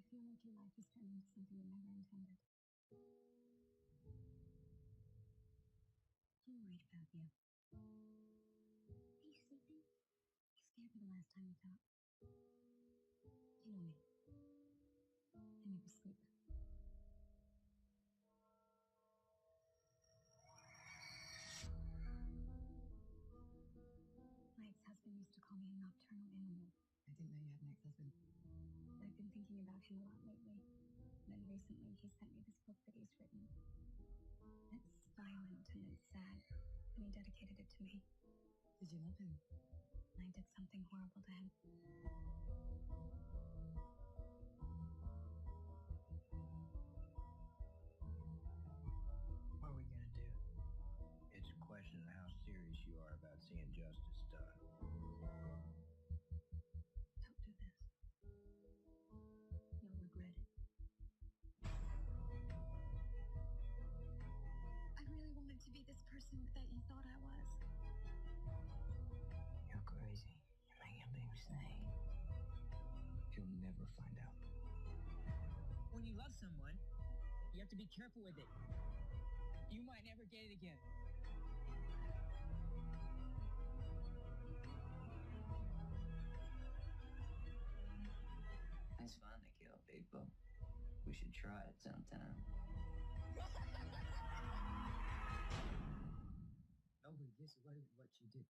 feel like your life has turned into something you never intended. I'm worried about you. Are you sleeping? You scared me the last time we talked. You know me. I never sleep. My ex-husband used to call me a nocturnal animal. I didn't know you had an ex-husband. I've been thinking about him a lot lately. Then recently he sent me this book that he's written. It's violent and it's sad, and he dedicated it to me. Did you love him? I did something horrible to him. What are we gonna do? It's a question of how serious you are about seeing justice done. Don't do this. You'll regret it. I really wanted to be this person that you thought I was. You're crazy. You're making a big mistake. You'll never find out. When you love someone, you have to be careful with it. You might never get it again. It's fun to kill people. We should try it sometime. Nobody gets away with what you did.